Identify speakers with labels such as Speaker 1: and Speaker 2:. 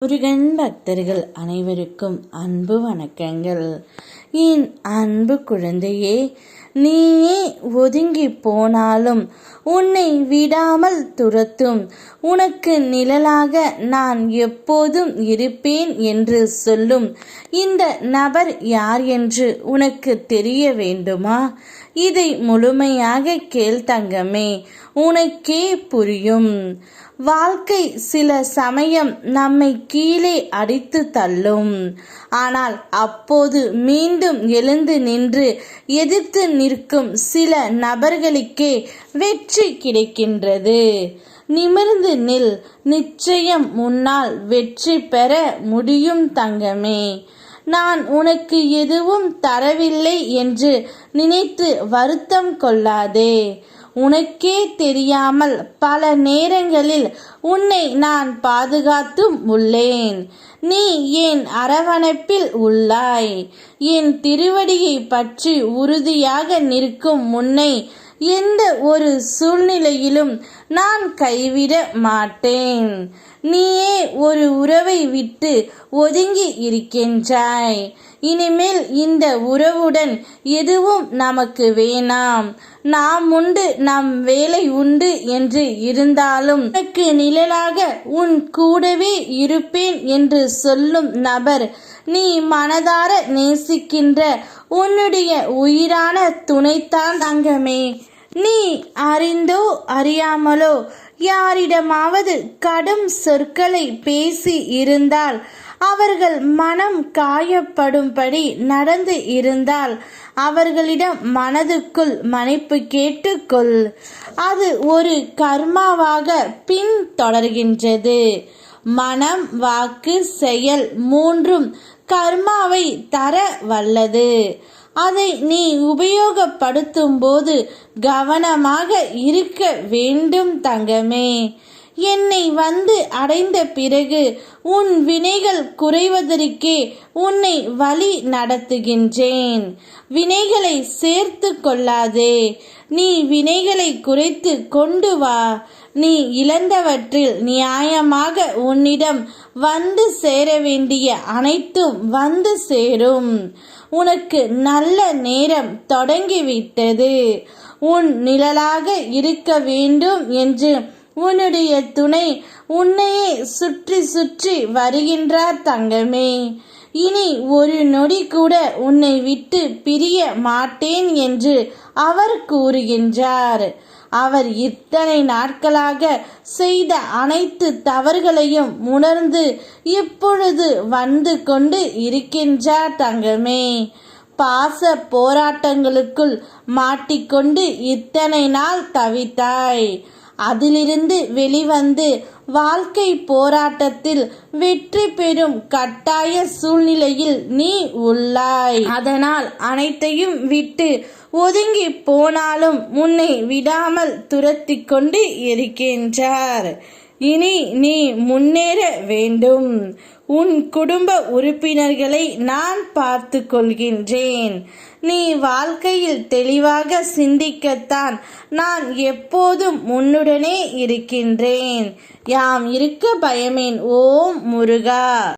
Speaker 1: முருகன் பக்தர்கள் அனைவருக்கும் அன்பு வணக்கங்கள். என் அன்பு குழந்தையே, நீயே ஒதுங்கி போனாலும் உன்னை விடாமல் துரத்தும் உனக்கு நிழலாக நான் எப்போதும் இருப்பேன் என்று சொல்லும் இந்த நபர் யார் என்று உனக்கு தெரிய வேண்டுமா? இதை முழுமையாக கேள் தங்கமே, உனக்கே புரியும். வாழ்க்கை சில சமயம் நம்மை கீழே அடித்து தள்ளும். ஆனால் அப்போது மீண்டும் எழுந்து நின்று எதிர்த்து நிற்கும் சில நபர்களுக்கே வெற்றி கிடைக்கின்றது. நிமிர்ந்து நில், நிச்சயம் முன்னால் வெற்றி பெற முடியும் தங்கமே. நான் உனக்கு எதுவும் தரவில்லை என்று நினைத்து வருத்தம் கொள்ளாதே. உனக்கே தெரியாமல் பல நேரங்களில் உன்னை நான் பாதுகாத்தும் உள்ளேன். நீ என் அரவணைப்பில் உள்ளாய். என் திருவடியை பற்றி உறுதியாக நிற்கும் முன்னை எந்த ஒரு சூழ்நிலையிலும் நான் கைவிட மாட்டேன். நீயே ஒரு உறவை விட்டு ஒதுங்கி இருக்கின்றாய். இனிமேல் இந்த உறவுடன் எதுவும் நமக்கு வேணாம், நாம் உண்டு நம் வேலை உண்டு என்று இருந்தாலும் உனக்கு நிழலாக உன் கூடவே இருப்பேன் என்று சொல்லும் நபர் நீ மனதார நேசிக்கின்ற உன்னுடைய உயிரான துணைத்தான் தங்கமே. நீ அறிந்தோ அறியாமலோ யாரிடமாவது கடும் சொற்களை பேசி இருந்தால், அவர்கள் மனம் காயப்படும்படி நடந்து இருந்தால் அவர்களிடம் மனதுக்குள் மன்னிப்பு கேட்டுக்கொள். அது ஒரு கர்மாவாக பின் தொடர்கின்றது. மனம், வாக்கு, செயல் மூன்றும் கர்மாவை தர வல்லது. அதை நீ உபயோகப்படுத்தும் போது கவனமாக இருக்க வேண்டும் தங்கமே. என்னை வந்து அடைந்த பிறகு உன் வினைகள் குறைவதற்கே உன்னை வழி நடத்துகின்றேன். வினைகளை சேர்த்து கொள்ளாதே, நீ வினைகளை குறைத்து கொண்டு வா. நீ இழந்தவற்றில் நியாயமாக உன்னிடம் வந்து சேர வேண்டிய அனைத்தும் வந்து சேரும். உனக்கு நல்ல நேரம் தொடங்கிவிட்டது. உன் நிழலாக இருக்க வேண்டும் என்று உன்னுடைய துணை உன்னையே சுற்றி சுற்றி வருகின்றார் தங்கமே. இனி ஒரு நொடி கூட உன்னை விட்டு பிரிய மாட்டேன் என்று அவர் கூறுகின்றார். அவர் இத்தனை நாட்களாக செய்த அனைத்து தவறுகளையும் உணர்ந்து இப்பொழுது வந்து கொண்டு இருக்கின்றார் தங்கமே. பாச போராட்டங்களுக்குள் மாட்டிக்கொண்டு இத்தனை நாள் தவித்தாய். அதிலிருந்து வெளிவந்து வாழ்க்கை போராட்டத்தில் வெற்றி பெறும் கட்டாய சூழ்நிலையில் நீ உள்ளாய். அதனால் அனைத்தையும் விட்டு ஒதுங்கி போனாலும் உன்னை விடாமல் துரத்தி கொண்டு இருக்கின்றார். இனி நீ முன்னேற வேண்டும். உன் குடும்ப உறுப்பினர்களை நான் பார்த்து கொள்கின்றேன். நீ வாழ்க்கையில் தெளிவாக சிந்திக்கத்தான் நான் எப்போதும் உன்னுடனே இருக்கின்றேன். யாம் இருக்க பயமேன். ஓம் முருகா.